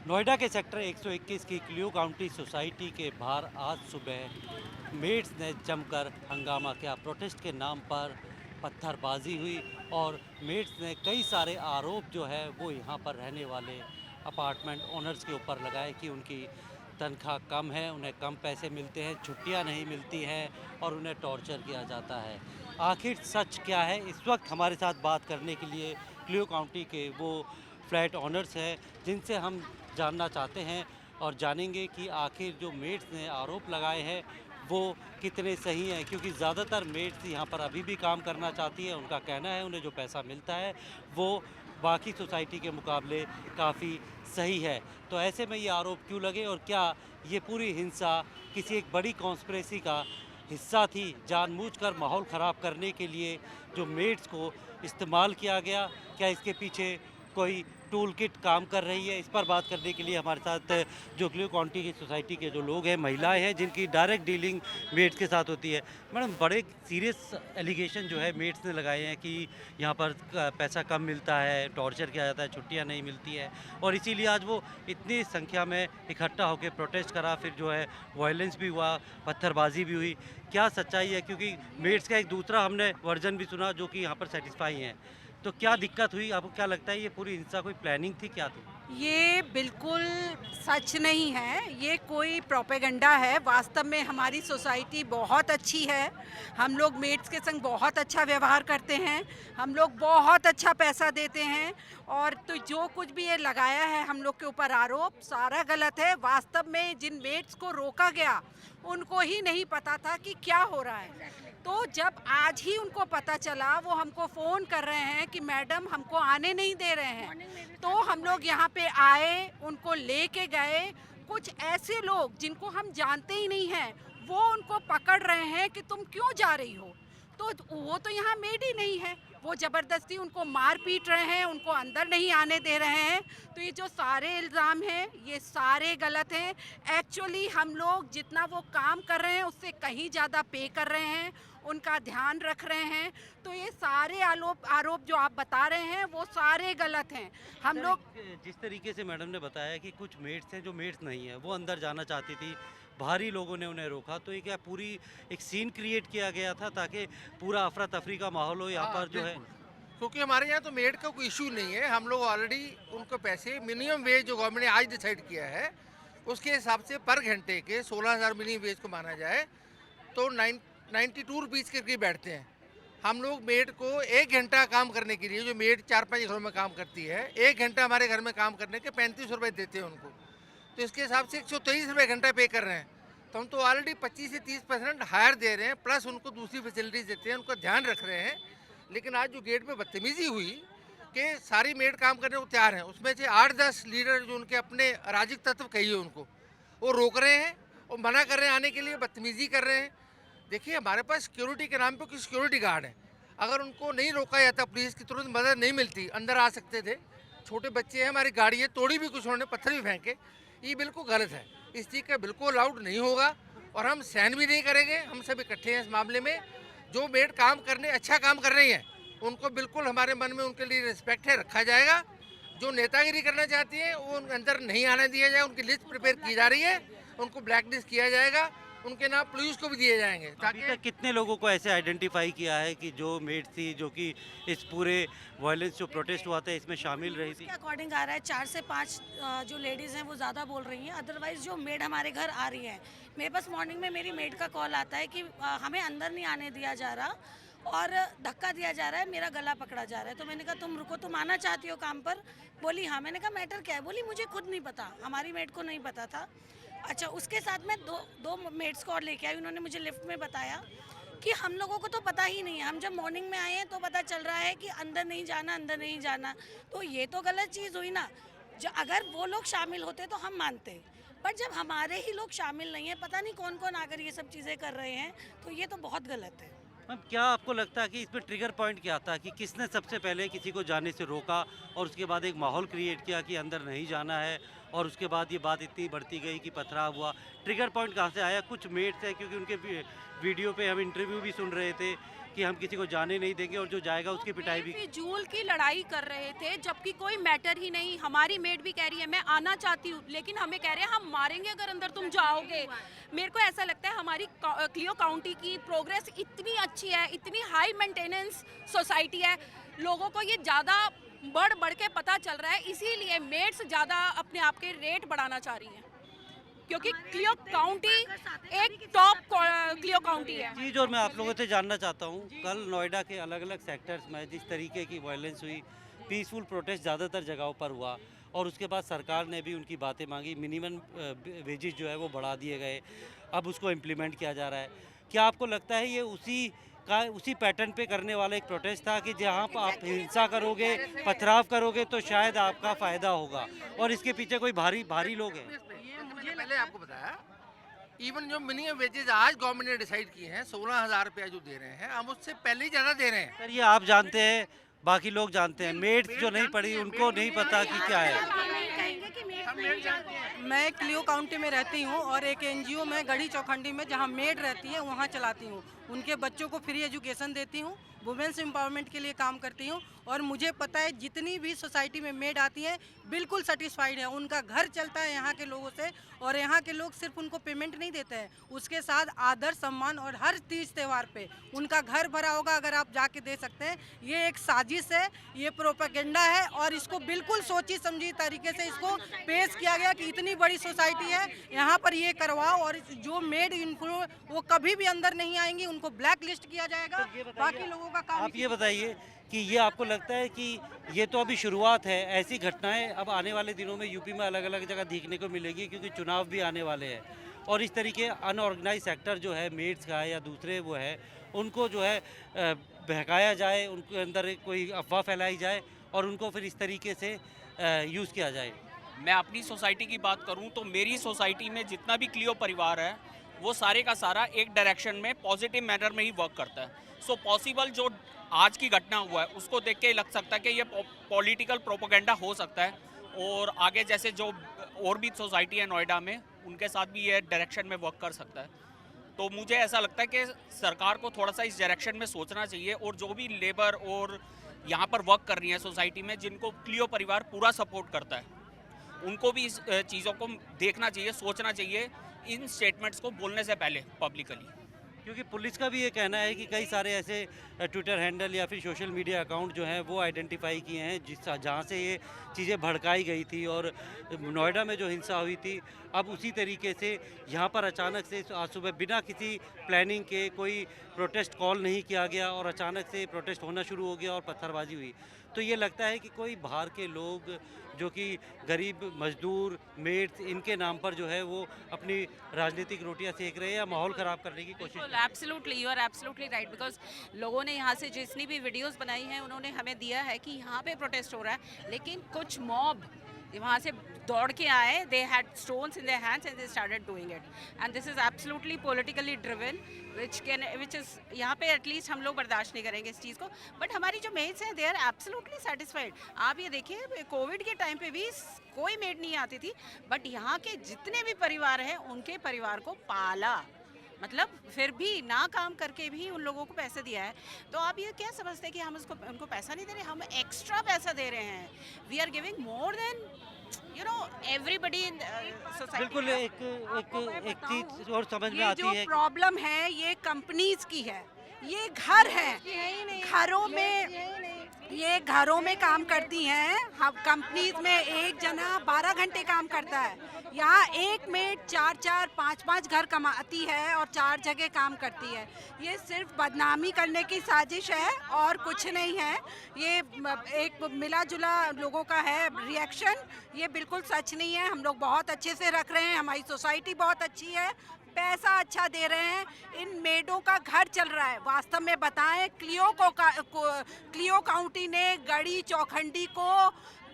नोएडा के सेक्टर 121 की Clio county society के बाहर आज सुबह मेड्स ने जमकर हंगामा किया। प्रोटेस्ट के नाम पर पत्थरबाजी हुई और मेड्स ने कई सारे आरोप जो है वो यहाँ पर रहने वाले अपार्टमेंट ओनर्स के ऊपर लगाए कि उनकी तनख्वाह कम है, उन्हें कम पैसे मिलते हैं, छुट्टियाँ नहीं मिलती हैं और उन्हें टॉर्चर किया जाता है। आखिर सच क्या है? इस वक्त हमारे साथ बात करने के लिए क्लियो काउंटी के वो फ्लैट ओनर्स हैं जिनसे हम जानना चाहते हैं और जानेंगे कि आखिर जो मेड्स ने आरोप लगाए हैं वो कितने सही हैं, क्योंकि ज़्यादातर मेड्स यहाँ पर अभी भी काम करना चाहती है। उनका कहना है उन्हें जो पैसा मिलता है वो बाकी सोसाइटी के मुकाबले काफ़ी सही है। तो ऐसे में ये आरोप क्यों लगे और क्या ये पूरी हिंसा किसी एक बड़ी कॉन्स्पिरेसी का हिस्सा थी? जानबूझकर माहौल ख़राब करने के लिए जो मेड्स को इस्तेमाल किया गया, क्या इसके पीछे कोई टूल किट काम कर रही है? इस पर बात करने के लिए हमारे साथ जो क्लियो काउंटी की सोसाइटी के जो लोग हैं, महिलाएं हैं जिनकी डायरेक्ट डीलिंग मेड्स के साथ होती है। मैडम, बड़े सीरियस एलिगेशन जो है मेड्स ने लगाए हैं कि यहाँ पर पैसा कम मिलता है, टॉर्चर किया जाता है, छुट्टियाँ नहीं मिलती है और इसीलिए आज वो इतनी संख्या में इकट्ठा होकर प्रोटेस्ट करा, फिर जो है वायलेंस भी हुआ, पत्थरबाजी भी हुई। क्या सच्चाई है? क्योंकि मेड्स का एक दूसरा हमने वर्जन भी सुना जो कि यहाँ पर सेटिस्फाई हैं। तो क्या दिक्कत हुई? आपको क्या लगता है ये पूरी हिंसा कोई प्लानिंग थी, क्या थी? ये बिल्कुल सच नहीं है, ये कोई प्रोपेगेंडा है। वास्तव में हमारी सोसाइटी बहुत अच्छी है, हम लोग मेट्स के संग बहुत अच्छा व्यवहार करते हैं, हम लोग बहुत अच्छा पैसा देते हैं और तो जो कुछ भी ये लगाया है हम लोग के ऊपर आरोप, सारा गलत है। वास्तव में जिन मेट्स को रोका गया, उनको ही नहीं पता था कि क्या हो रहा है। तो जब आज ही उनको पता चला, वो हमको फ़ोन कर रहे हैं कि मैडम हमको आने नहीं दे रहे हैं। तो हम लोग यहाँ पे आए, उनको लेके गए। कुछ ऐसे लोग जिनको हम जानते ही नहीं हैं, वो उनको पकड़ रहे हैं कि तुम क्यों जा रही हो? तो वो तो यहाँ मेड ही नहीं है, वो ज़बरदस्ती उनको मार पीट रहे हैं, उनको अंदर नहीं आने दे रहे हैं। तो ये जो सारे इल्ज़ाम हैं, ये सारे गलत हैं। एक्चुअली हम लोग जितना वो काम कर रहे हैं, उससे कहीं ज़्यादा पे कर रहे हैं, उनका ध्यान रख रहे हैं। तो ये सारे आरोप आरोप जो आप बता रहे हैं, वो सारे गलत हैं। हम लोग जिस तरीके से मैडम ने बताया कि कुछ मेट्स हैं जो मेट्स नहीं है, वो अंदर जाना चाहती थी, बाहरी लोगों ने उन्हें रोका, तो ये क्या पूरी एक सीन क्रिएट किया गया था ताकि पूरा अफरा तफरी का माहौल हो यहाँ हाँ, पर जो है? बिल्कुल। क्योंकि हमारे यहाँ तो मेड का कोई इशू नहीं है, हम लोग ऑलरेडी उनको पैसे मिनिमम वेज जो गवर्नमेंट ने आज डिसाइड किया है, उसके हिसाब से पर घंटे के 16,000 मिनिमम वेज को माना जाए तो 92 रुपीज़ के करीब बैठते हैं। हम लोग मेड को 1 घंटा काम करने के लिए, जो मेड 4-5 घरों में काम करती है, 1 घंटा हमारे घर में काम करने के 35 रुपये देते हैं उनको। तो इसके हिसाब से 123 रुपये घंटा पे कर रहे हैं। तो हम तो ऑलरेडी 25 से 30% हायर दे रहे हैं, प्लस उनको दूसरी फैसिलिटीज़ देते हैं, उनका ध्यान रख रहे हैं। लेकिन आज जो गेट पे बदतमीजी हुई कि सारी मेड काम करने को तैयार हैं, उसमें से 8-10 लीडर जो उनके अपने अराजक तत्व कहिए उनको, वो रोक रहे हैं और मना कर रहे हैं आने के लिए, बदतमीजी कर रहे हैं। देखिए, हमारे पास सिक्योरिटी के नाम पे कुछ सिक्योरिटी गार्ड है, अगर उनको नहीं रोका जाता, पुलिस की तुरंत मदद नहीं मिलती, अंदर आ सकते थे। छोटे बच्चे हैं, हमारी गाड़ी है, तोड़ी भी कुछ उन्होंने, पत्थर भी फेंके। ये बिल्कुल गलत है, इस चीज़ का बिल्कुल अलाउड नहीं होगा और हम सहन भी नहीं करेंगे। हम सब इकट्ठे हैं इस मामले में। जो मेड काम करने अच्छा काम कर रही हैं, उनको बिल्कुल हमारे मन में उनके लिए रिस्पेक्ट है, रखा जाएगा। जो नेतागिरी करना चाहती है वो उनके अंदर नहीं आने दिया जाए, उनकी लिस्ट प्रिपेयर की जा रही है, उनको ब्लैक लिस्ट किया जाएगा, उनके नाम पुलिस को भी दिए जाएंगे अभी ताकि तक कितने लोगों को ऐसे आइडेंटिफाई किया है कि जो मेट थी, जो कि इस पूरे वायलेंस जो प्रोटेस्ट हुआ था इसमें शामिल रही थी? के अकॉर्डिंग आ रहा है 4 से 5 जो लेडीज़ हैं वो ज़्यादा बोल रही हैं। अदरवाइज़ जो मेड हमारे घर आ रही है, मेरे पास मॉर्निंग में मेरी मेड का कॉल आता है कि हमें अंदर नहीं आने दिया जा रहा और धक्का दिया जा रहा है, मेरा गला पकड़ा जा रहा है। तो मैंने कहा तुम रुको, तुम आना चाहती हो काम पर? बोली हाँ। मैंने कहा मैटर क्या है? बोली मुझे खुद नहीं पता, हमारी मेड को नहीं पता था। अच्छा, उसके साथ मैं दो मेड्स को और लेके आई। उन्होंने मुझे लिफ्ट में बताया कि हम लोगों को तो पता ही नहीं है, हम जब मॉर्निंग में आए हैं तो पता चल रहा है कि अंदर नहीं जाना, अंदर नहीं जाना। तो ये तो गलत चीज़ हुई ना। जो अगर वो लोग शामिल होते तो हम मानते, पर जब हमारे ही लोग शामिल नहीं है, पता नहीं कौन कौन आकर ये सब चीज़ें कर रहे हैं, तो ये तो बहुत गलत है। मैम, क्या आपको लगता है कि इसमें ट्रिगर पॉइंट क्या था कि किसने सबसे पहले किसी को जाने से रोका और उसके बाद एक माहौल क्रिएट किया कि अंदर नहीं जाना है और उसके बाद ये बात इतनी बढ़ती गई कि पथराव हुआ? ट्रिगर पॉइंट कहाँ से आया? कुछ मेट्स हैं, क्योंकि उनके वीडियो पे हम इंटरव्यू भी सुन रहे थे कि हम किसी को जाने नहीं देंगे और जो जाएगा उसकी पिटाई भी। फिजूल की लड़ाई कर रहे थे, जबकि कोई मैटर ही नहीं। हमारी मेड भी कह रही है मैं आना चाहती हूँ, लेकिन हमें कह रहे हैं हम मारेंगे अगर अंदर तुम जाओगे। मेरे को ऐसा लगता है हमारी क्लियो काउंटी की प्रोग्रेस इतनी अच्छी है, इतनी हाई मेंटेनेंस सोसाइटी है, लोगों को ये ज़्यादा बढ़ बढ़ के पता चल रहा है, इसीलिए मेड्स ज़्यादा अपने आप के रेट बढ़ाना चाह रही हैं, क्योंकि क्लियो काउंटी एक टॉप क्लियो काउंटी है। चीज़ और मैं आप लोगों से जानना चाहता हूँ, कल नोएडा के अलग अलग सेक्टर्स में जिस तरीके की वायलेंस हुई, पीसफुल प्रोटेस्ट ज़्यादातर जगहों पर हुआ और उसके बाद सरकार ने भी उनकी बातें मांगी, मिनिमम वेजेस जो है वो बढ़ा दिए गए, अब उसको इम्प्लीमेंट किया जा रहा है। क्या आपको लगता है ये उसी पैटर्न पे करने वाला एक प्रोटेस्ट था कि जहाँ पर आप हिंसा करोगे, पथराव करोगे तो शायद आपका फ़ायदा होगा, और इसके पीछे कोई भारी लोग हैं? मैंने पहले आपको बताया, इवन जो मिनिमम वेजेस आज गवर्नमेंट ने डिसाइड किए हैं 16,000 रुपया जो दे रहे हैं, हम उससे पहले ही ज़्यादा दे रहे हैं। सर ये आप जानते हैं, बाकी लोग जानते हैं, मेड्स जो नहीं पढ़ी उनको नहीं पता कि क्या है। मैं क्लियो काउंटी में रहती हूँ और एक एनजीओ में गढ़ी चौखंडी में जहाँ मेड रहती है वहाँ चलाती हूँ। उनके बच्चों को फ्री एजुकेशन देती हूँ, वुमेन्स एम्पावरमेंट के लिए काम करती हूँ और मुझे पता है जितनी भी सोसाइटी में मेड आती है बिल्कुल सेटिस्फाइड है, उनका घर चलता है यहाँ के लोगों से, और यहाँ के लोग सिर्फ उनको पेमेंट नहीं देते हैं, उसके साथ आदर सम्मान, और हर तीज त्यौहार पे उनका घर भरा होगा, अगर आप जाके दे सकते हैं। ये एक साजिश है, ये प्रोपेगेंडा है और इसको बिल्कुल सोची समझी तरीके से इसको पेश किया गया कि इतनी बड़ी सोसाइटी है यहाँ पर ये करवाओ, और जो मेड इनको वो कभी भी अंदर नहीं आएंगी, उनको ब्लैक लिस्ट किया जाएगा। बाकी लोगों का काम। आप ये बताइए कि ये आपको लगता है कि ये तो अभी शुरुआत है, ऐसी घटनाएं अब आने वाले दिनों में यूपी में अलग अलग जगह देखने को मिलेगी, क्योंकि चुनाव भी आने वाले हैं, और इस तरीके अनऑर्गेनाइज सेक्टर जो है मेड्स का या दूसरे वो है, उनको जो है बहकाया जाए, उनके अंदर कोई अफवाह फैलाई जाए और उनको फिर इस तरीके से यूज़ किया जाए। मैं अपनी सोसाइटी की बात करूं तो मेरी सोसाइटी में जितना भी क्लियो परिवार है वो सारे का सारा एक डायरेक्शन में पॉजिटिव मैनर में ही वर्क करता है। सो पॉसिबल जो आज की घटना हुआ है उसको देख के लग सकता है कि ये पॉलिटिकल प्रोपेगेंडा हो सकता है, और आगे जैसे जो और भी सोसाइटी है नोएडा में उनके साथ भी ये डायरेक्शन में वर्क कर सकता है। तो मुझे ऐसा लगता है कि सरकार को थोड़ा सा इस डायरेक्शन में सोचना चाहिए, और जो भी लेबर और यहाँ पर वर्क कर रही है सोसाइटी में जिनको क्लियो परिवार पूरा सपोर्ट करता है, उनको भी इस चीज़ों को देखना चाहिए, सोचना चाहिए इन स्टेटमेंट्स को बोलने से पहले पब्लिकली। क्योंकि पुलिस का भी ये कहना है कि कई सारे ऐसे ट्विटर हैंडल या फिर सोशल मीडिया अकाउंट जो हैं वो आइडेंटिफाई किए हैं जहाँ से ये चीज़ें भड़काई गई थी, और नोएडा में जो हिंसा हुई थी, अब उसी तरीके से यहाँ पर अचानक से आज सुबह बिना किसी प्लानिंग के कोई प्रोटेस्ट कॉल नहीं किया गया और अचानक से प्रोटेस्ट होना शुरू हो गया और पत्थरबाजी हुई। तो ये लगता है कि कोई बाहर के लोग जो कि गरीब मजदूर मेड्स इनके नाम पर जो है वो अपनी राजनीतिक रोटियां सेक रहे हैं या माहौल ख़राब करने की कोशिश। Absolutely, you are absolutely right, because लोगों ने यहाँ से जितनी भी वीडियोस बनाई हैं उन्होंने हमें दिया है कि यहाँ पे प्रोटेस्ट हो रहा है, लेकिन कुछ मॉब वहाँ से दौड़ के आए, they had stones in their hands and they started doing it, and this is absolutely politically driven, which is यहाँ पे एटलीस्ट हम लोग बर्दाश्त नहीं करेंगे इस चीज़ को। बट हमारी जो मेड्स हैं दे आर एब्सोल्युटली सेटिस्फाइड। आप ये देखिए कोविड के टाइम पे भी कोई मेड नहीं आती थी, बट यहाँ के जितने भी परिवार हैं उनके परिवार को पाला, मतलब फिर भी ना काम करके भी उन लोगों को पैसे दिया है। तो आप ये क्या समझते हैं कि हम उनको पैसा नहीं दे रहे, हम एक्स्ट्रा पैसा दे रहे हैं। We are giving more than everybody in society. बिल्कुल एक चीज और समझ में आती ये है, जो प्रॉब्लम है ये कंपनीज की है, ये घर है, घरों में काम करती हैं। हम कंपनीज में एक जना 12 घंटे काम करता है, यहाँ एक मेड 4-4, 5-5 घर कमाती है और 4 जगह काम करती है। ये सिर्फ बदनामी करने की साजिश है और कुछ नहीं है। ये एक मिला जुला लोगों का है रिएक्शन, ये बिल्कुल सच नहीं है। हम लोग बहुत अच्छे से रख रहे हैं, हमारी सोसाइटी बहुत अच्छी है, पैसा अच्छा दे रहे हैं, इन मेडों का घर चल रहा है। वास्तव में बताएं, क्लियो काउंटी ने गढ़ी चौखंडी को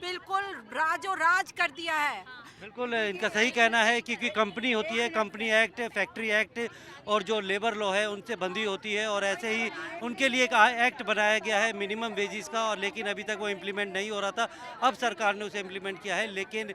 बिल्कुल राजो राज कर दिया है। बिल्कुल इनका सही कहना है, क्योंकि कंपनी होती है, कंपनी एक्ट, फैक्ट्री एक्ट और जो लेबर लॉ है उनसे बंधी होती है, और ऐसे ही उनके लिए एक एक्ट बनाया गया है मिनिमम वेजेस का, और लेकिन अभी तक वो इम्प्लीमेंट नहीं हो रहा था। अब सरकार ने उसे इम्प्लीमेंट किया है, लेकिन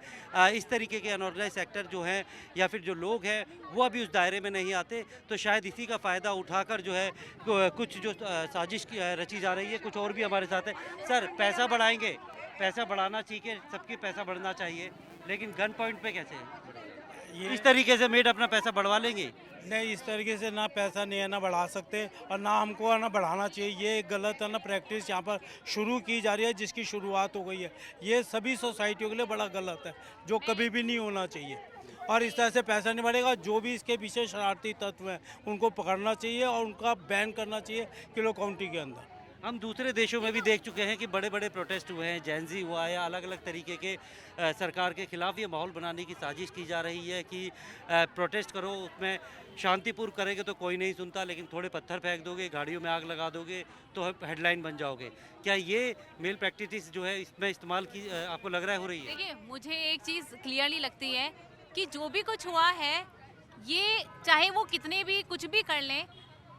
इस तरीके के अनऑर्गेनाइज सेक्टर जो हैं या फिर जो लोग हैं वो अभी उस दायरे में नहीं आते, तो शायद इसी का फ़ायदा उठाकर जो है कुछ जो साजिश रची जा रही है। कुछ और भी हमारे साथ है। सर, पैसा बढ़ाएंगे, पैसा बढ़ाना चाहिए, सबकी पैसा बढ़ना चाहिए, लेकिन गन पॉइंट पे कैसे है? इस तरीके से मेड अपना पैसा बढ़वा लेंगे? नहीं, इस तरीके से ना पैसा नहीं है ना बढ़ा सकते, और ना हमको है ना बढ़ाना चाहिए। ये एक गलत है ना प्रैक्टिस यहाँ पर शुरू की जा रही है, जिसकी शुरुआत हो गई है। ये सभी सोसाइटियों के लिए बड़ा गलत है, जो कभी भी नहीं होना चाहिए। और इस तरह से पैसा नहीं बढ़ेगा। जो भी इसके पीछे शरारती तत्व हैं उनको पकड़ना चाहिए और उनका बैन करना चाहिए किलो काउंटी के अंदर। हम दूसरे देशों में भी देख चुके हैं कि बड़े बड़े प्रोटेस्ट हुए हैं, जैनजी हुआ है, अलग अलग तरीके के सरकार के खिलाफ ये माहौल बनाने की साजिश की जा रही है कि प्रोटेस्ट करो, उसमें शांतिपूर्ण करेंगे तो कोई नहीं सुनता, लेकिन थोड़े पत्थर फेंक दोगे, गाड़ियों में आग लगा दोगे तो हेडलाइन बन जाओगे। क्या ये मेल प्रैक्टिस जो है इसमें इस्तेमाल की आपको लग रहा है हो रही है? देखिए, मुझे एक चीज़ क्लियरली लगती है कि जो भी कुछ हुआ है, ये चाहे वो कितने भी कुछ भी कर लें,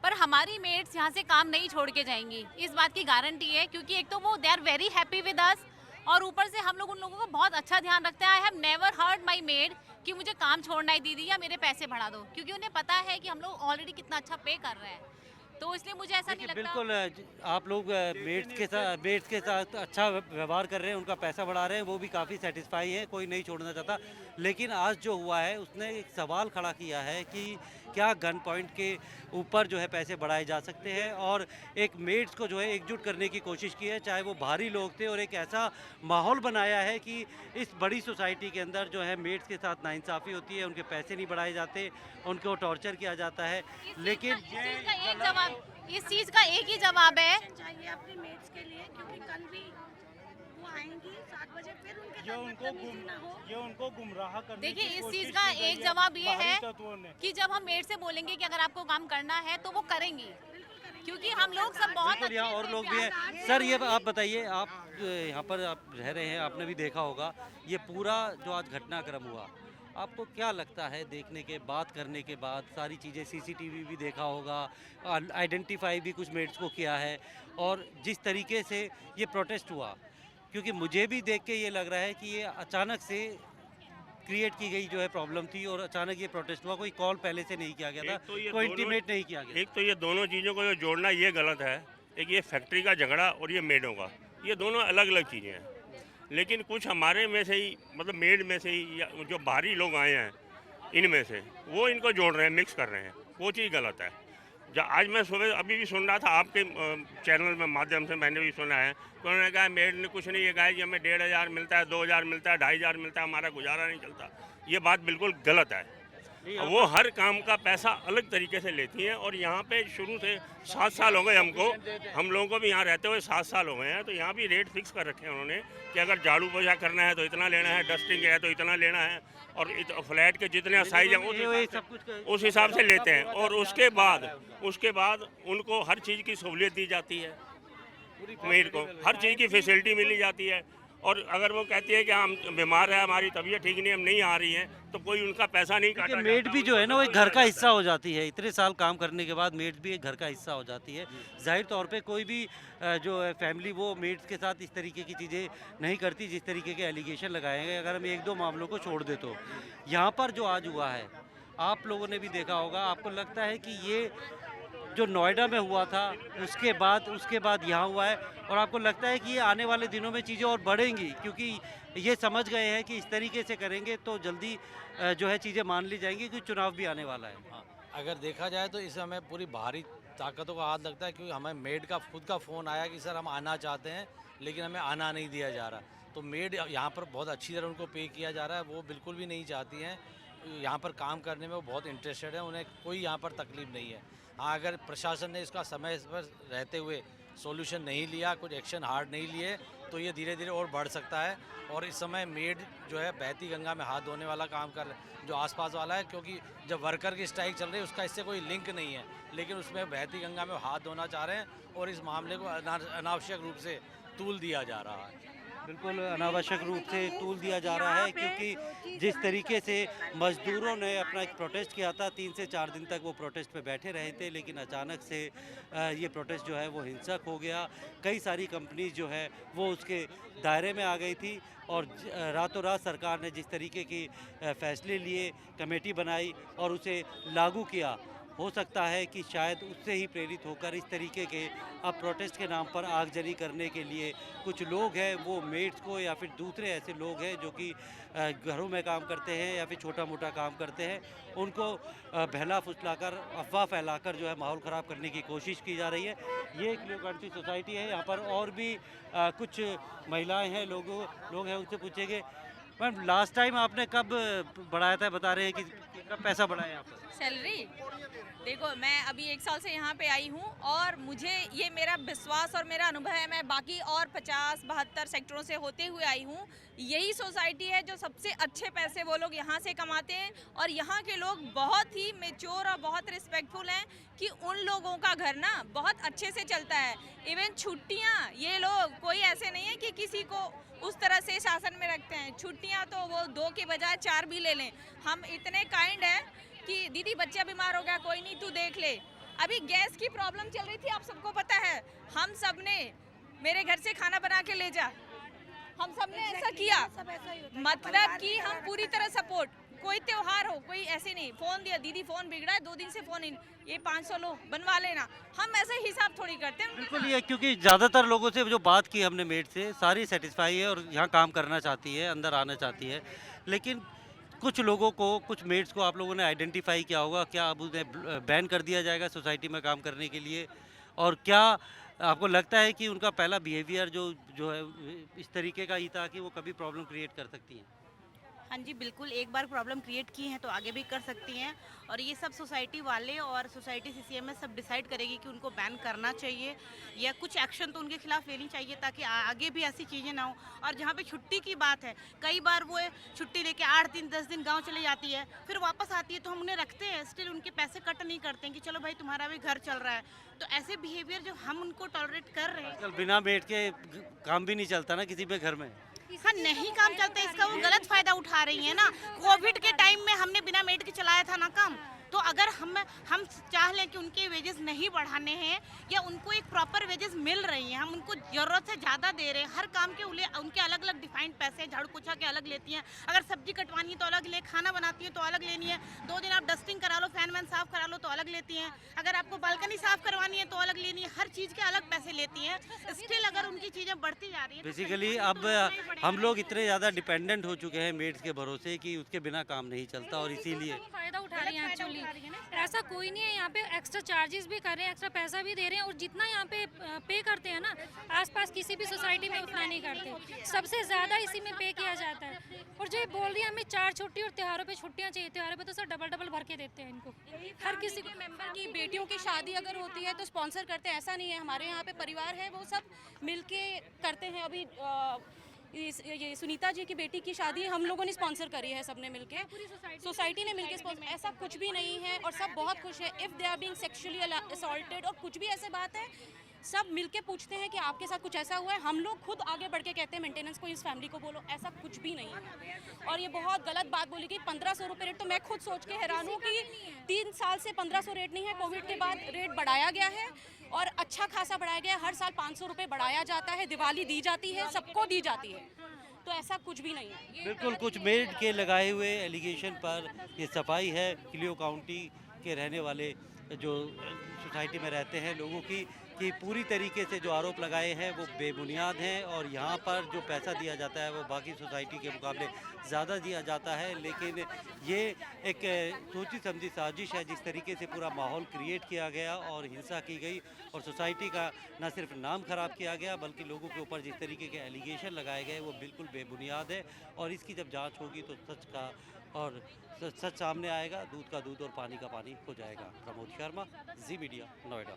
पर हमारी मेड्स यहाँ से काम नहीं छोड़ के जाएंगी, इस बात की गारंटी है। क्योंकि एक तो वो they are very happy with us, और ऊपर से हम लोग उन लोगों का बहुत अच्छा ध्यान रखते हैं। I have never heard my made कि मुझे काम छोड़ना है दीदी या मेरे पैसे बढ़ा दो, क्योंकि उन्हें पता है कि हम लोग ऑलरेडी कितना अच्छा पे कर रहे हैं, तो इसलिए मुझे ऐसा नहीं लगता। बिल्कुल आप लोग मेड्स के साथ अच्छा व्यवहार कर रहे हैं, उनका पैसा बढ़ा रहे हैं, वो भी काफ़ी सेटिस्फाई है, कोई नहीं छोड़ना चाहता। लेकिन आज जो हुआ है उसने एक सवाल खड़ा किया है कि क्या गन पॉइंट के ऊपर जो है पैसे बढ़ाए जा सकते हैं, और एक मेड्स को जो है एकजुट करने की कोशिश की है, चाहे वो भारी लोग थे, और एक ऐसा माहौल बनाया है कि इस बड़ी सोसाइटी के अंदर जो है मेड्स के साथ नाइंसाफ़ी होती है, उनके पैसे नहीं बढ़ाए जाते, उनको टॉर्चर किया जाता है। लेकिन इस चीज़ का एक ही जवाब है, चाहिए अपनी मेट्स के लिए, क्योंकि कल भी वो आएंगी 7 बजे, फिर उनके ये उनको गुमराह करने देखिए की इस कोशिश चीज़ का की गई एक है जवाब ये बाहरी है तत्वों ने। कि जब हम मेड से बोलेंगे कि अगर आपको काम करना है तो वो करेंगी, क्योंकि हम लोग सब बहुत बिल्कुल, यहाँ और लोग भी हैं। सर, ये आप बताइए, आप यहाँ पर आप रह रहे हैं, आपने भी देखा होगा ये पूरा जो आज घटनाक्रम हुआ, आपको क्या लगता है देखने के बाद, करने के बाद? सारी चीज़ें सीसीटीवी भी देखा होगा, आइडेंटिफाई भी कुछ मेड्स को किया है, और जिस तरीके से ये प्रोटेस्ट हुआ, क्योंकि मुझे भी देख के ये लग रहा है कि ये अचानक से क्रिएट की गई जो है प्रॉब्लम थी, और अचानक ये प्रोटेस्ट हुआ, कोई कॉल पहले से नहीं किया गया था, कोई इंटीमेट नहीं किया गया। एक तो ये दोनों चीज़ों को जो जोड़ना ये गलत है। एक ये फैक्ट्री का झगड़ा और ये मेडों का, ये दोनों अलग अलग चीज़ें हैं। लेकिन कुछ हमारे में से ही, मतलब मेड में से ही, या जो बाहरी लोग आए हैं इनमें से, वो इनको जोड़ रहे हैं, मिक्स कर रहे हैं, वो चीज़ गलत है। आज मैं सुबह अभी भी सुन रहा था आपके चैनल में माध्यम से, मैंने भी सुना है कि उन्होंने कहा मेड ने कुछ नहीं, ये कहा कि हमें 1500 मिलता है, 2000 मिलता है, 2500 मिलता है, हमारा गुजारा नहीं चलता। ये बात बिल्कुल गलत है। वो हर काम का पैसा अलग तरीके से लेती हैं, और यहाँ पे शुरू से 7 साल हो गए हमको, हम लोगों को भी यहाँ रहते हुए 7 साल हो गए हैं, तो यहाँ भी रेट फिक्स कर रखे हैं उन्होंने कि अगर झाड़ू पोछा करना है तो इतना लेना है, डस्टिंग है तो इतना लेना है, और फ्लैट के जितने साइज हैं उस हिसाब से लेते हैं। और उसके बाद उनको हर चीज़ की सहूलियत दी जाती है, मेड को हर चीज़ की फैसिलिटी मिली जाती है। और अगर वो कहती है कि हम बीमार है, हमारी तबीयत ठीक नहीं, हम नहीं आ रही हैं, तो कोई उनका पैसा नहीं काटा। मेड भी जो है ना वो एक घर का हिस्सा हो जाती है, इतने साल काम करने के बाद मेड भी एक घर का हिस्सा हो जाती है। जाहिर तौर पे कोई भी जो है फैमिली वो मेड्स के साथ इस तरीके की चीज़ें नहीं करती जिस तरीके के एलिगेशन लगाए गए। अगर हम 1-2 मामलों को छोड़ दे तो यहाँ पर जो आज हुआ है, आप लोगों ने भी देखा होगा, आपको लगता है कि ये जो नोएडा में हुआ था उसके बाद यहाँ हुआ है, और आपको लगता है कि ये आने वाले दिनों में चीज़ें और बढ़ेंगी, क्योंकि ये समझ गए हैं कि इस तरीके से करेंगे तो जल्दी जो है चीज़ें मान ली जाएंगी, क्योंकि चुनाव भी आने वाला है। हाँ, अगर देखा जाए तो इस हमें पूरी बाहरी ताकतों का हाथ लगता है, क्योंकि हमें मेड का खुद का फ़ोन आया कि सर हम आना चाहते हैं, लेकिन हमें आना नहीं दिया जा रहा। तो मेड यहाँ पर बहुत अच्छी तरह उनको पे किया जा रहा है, वो बिल्कुल भी नहीं चाहती हैं यहाँ पर काम करने में, वो बहुत इंटरेस्टेड है, उन्हें कोई यहाँ पर तकलीफ नहीं है। हाँ, अगर प्रशासन ने इसका समय पर रहते हुए सॉल्यूशन नहीं लिया, कुछ एक्शन हार्ड नहीं लिए, तो ये धीरे धीरे और बढ़ सकता है। और इस समय मेड जो है बहती गंगा में हाथ धोने वाला काम कर जो आसपास वाला है, क्योंकि जब वर्कर की स्ट्राइक चल रही है उसका इससे कोई लिंक नहीं है, लेकिन उसमें बहती गंगा में हाथ धोना चाह रहे हैं, और इस मामले को अनावश्यक रूप से तूल दिया जा रहा है। बिल्कुल अनावश्यक रूप से टूल दिया जा रहा है, क्योंकि जिस तरीके से मजदूरों ने अपना एक प्रोटेस्ट किया था, 3 से 4 दिन तक वो प्रोटेस्ट पे बैठे रहे थे, लेकिन अचानक से ये प्रोटेस्ट जो है वो हिंसक हो गया। कई सारी कंपनीज जो है वो उसके दायरे में आ गई थी और रातों रात सरकार ने जिस तरीके की फैसले लिए, कमेटी बनाई और उसे लागू किया, हो सकता है कि शायद उससे ही प्रेरित होकर इस तरीके के अब प्रोटेस्ट के नाम पर आगजनी करने के लिए कुछ लोग हैं, वो मेड्स को या फिर दूसरे ऐसे लोग हैं जो कि घरों में काम करते हैं या फिर छोटा मोटा काम करते हैं, उनको बहला फुसलाकर, अफवाह फैलाकर जो है माहौल ख़राब करने की कोशिश की जा रही है। ये क्लियो काउंटी सोसाइटी है, यहाँ पर और भी कुछ महिलाएं हैं, लोग हैं, उनसे पूछेंगे मैम लास्ट टाइम आपने कब बढ़ाया था, बता रहे हैं कि कब पैसा बढ़ाया यहाँ पर? सैलरी देखो, मैं अभी 1 साल से यहाँ पे आई हूँ और मुझे ये मेरा विश्वास और मेरा अनुभव है, मैं बाकी और 50-72 सेक्टरों से होते हुए आई हूँ। यही सोसाइटी है जो सबसे अच्छे पैसे वो लोग यहाँ से कमाते हैं और यहाँ के लोग बहुत ही मेच्योर और बहुत रिस्पेक्टफुल हैं कि उन लोगों का घर ना बहुत अच्छे से चलता है। इवन छुट्टियाँ, ये लोग कोई ऐसे नहीं है कि किसी को उस तरह से शासन में रखते हैं। छुट्टियाँ तो वो 2 के बजाय 4 भी ले लें। हम इतने काइंड हैं कि दीदी बच्चा बीमार हो गया, कोई नहीं तू देख ले। अभी गैस की प्रॉब्लम चल रही थी, आप सबको पता है, हम सब ने मेरे घर से खाना बना के ले जा, हम सब ने ऐसा किया। मतलब कि हम पूरी तरह सपोर्ट, कोई त्योहार हो, कोई ऐसे नहीं, फ़ोन दिया दीदी फ़ोन बिगड़ा है 2 दिन से फ़ोन इन, ये 500 लो बनवा लेना, हम ऐसे हिसाब थोड़ी करते हैं। बिल्कुल ये, क्योंकि ज़्यादातर लोगों से जो बात की हमने मेड से, सारी सेटिस्फाई है और यहाँ काम करना चाहती है, अंदर आना चाहती है, लेकिन कुछ लोगों को, कुछ मेड्स को आप लोगों ने आइडेंटिफाई किया होगा, क्या अब उन्हें बैन कर दिया जाएगा सोसाइटी में काम करने के लिए? और क्या आपको लगता है कि उनका पहला बिहेवियर जो है इस तरीके का ही था कि वो कभी प्रॉब्लम क्रिएट कर सकती हैं? हाँ जी बिल्कुल, एक बार प्रॉब्लम क्रिएट की हैं तो आगे भी कर सकती हैं और ये सब सोसाइटी वाले और सोसाइटी सीसीएमएस सब डिसाइड करेगी कि उनको बैन करना चाहिए या कुछ एक्शन तो उनके खिलाफ लेनी चाहिए ताकि आगे भी ऐसी चीज़ें ना हो। और जहाँ पे छुट्टी की बात है, कई बार वो छुट्टी लेके 8 दिन 10 दिन गाँव चले जाती है, फिर वापस आती है तो हम उन्हें रखते हैं, स्टिल उनके पैसे कट नहीं करते हैं कि चलो भाई तुम्हारा भी घर चल रहा है। तो ऐसे बिहेवियर जो हम उनको टॉलरेट कर रहे हैं, बिना मेड के काम भी नहीं चलता ना किसी पे घर में। हाँ नहीं काम चलता, इसका वो गलत फायदा उठा रही है ना। कोविड के टाइम में हमने बिना मेड के चलाया था ना काम, तो अगर हम चाह लें कि उनके वेजेस नहीं बढ़ाने हैं या उनको एक प्रॉपर वेजेस मिल रही हैं, हम उनको ज़रूरत से ज़्यादा दे रहे हैं, हर काम के उनके अलग अलग डिफाइंड पैसे, झाड़ू पोछा के अलग लेती हैं, अगर सब्जी कटवानी है तो अलग ले, खाना बनाती है तो अलग लेनी है, 2 दिन आप डस्टिंग करा लो, फैन वैन साफ़ करा लो तो अलग लेती हैं, अगर आपको बालकनी साफ़ करवानी है तो अलग लेनी है, हर चीज़ के अलग पैसे लेती हैं। स्टिल अगर उनकी चीज़ें बढ़ती जा रही है, बेसिकली अब हम लोग इतने ज़्यादा डिपेंडेंट हो चुके हैं मेड्स के भरोसे कि उसके बिना काम नहीं चलता और इसीलिए फायदा उठा रही हैं एक्चुअली। ऐसा कोई नहीं है, यहाँ पे एक्स्ट्रा चार्जेस भी कर रहे हैं, एक्स्ट्रा पैसा भी दे रहे हैं और जितना यहाँ पे पे करते हैं ना, आसपास किसी भी सोसाइटी में उतना नहीं करते, सबसे ज़्यादा इसी में पे किया जाता है। और जो ये बोल रही है हमें 4 छुट्टी और त्योहारों पे छुट्टियाँ चाहिए, त्योहारों पे तो सर डबल भर के देते हैं इनको। हर किसी के मेंबर की बेटियों की शादी अगर होती है तो स्पॉन्सर करते हैं, ऐसा नहीं है। हमारे यहाँ पे परिवार है वो सब मिलके करते हैं। अभी ये सुनीता जी की बेटी की शादी हम लोगों ने स्पॉन्सर करी है, सबने मिलके, सोसाइटी ने मिलके स्पॉन्सर। ऐसा कुछ भी नहीं है और सब बहुत खुश है। If they are being sexually assaulted और कुछ भी ऐसे बात है, सब मिलके पूछते हैं कि आपके साथ कुछ ऐसा हुआ है, हम लोग खुद आगे बढ़ के कहते हैं मेंटेनेंस को, इस फैमिली को बोलो, ऐसा कुछ भी नहीं है। और ये बहुत गलत बात बोली कि 1500 रुपये रेट, तो मैं खुद सोच के हैरान हूँ कि 3 साल से 1500 रेट नहीं है, कोविड के बाद रेट बढ़ाया गया है और अच्छा खासा बढ़ाया गया है। हर साल 500 रुपये बढ़ाया जाता है, दिवाली दी जाती है, सबको दी जाती है, तो ऐसा कुछ भी नहीं है। बिल्कुल कुछ मेड के लगाए हुए एलिगेशन पर ये सफाई है क्लियो काउंटी के रहने वाले जो सोसाइटी में रहते हैं लोगों की, कि पूरी तरीके से जो आरोप लगाए हैं वो बेबुनियाद हैं और यहाँ पर जो पैसा दिया जाता है वो बाकी सोसाइटी के मुकाबले ज़्यादा दिया जाता है। लेकिन ये एक सोची समझी साजिश है, जिस तरीके से पूरा माहौल क्रिएट किया गया और हिंसा की गई और सोसाइटी का न सिर्फ नाम ख़राब किया गया बल्कि लोगों के ऊपर जिस तरीके के एलिगेशन लगाए गए वो बिल्कुल बेबुनियाद है। और इसकी जब जाँच होगी तो सच का और सच सामने आएगा, दूध का दूध और पानी का पानी हो जाएगा। प्रमोद शर्मा, जी मीडिया, नोएडा।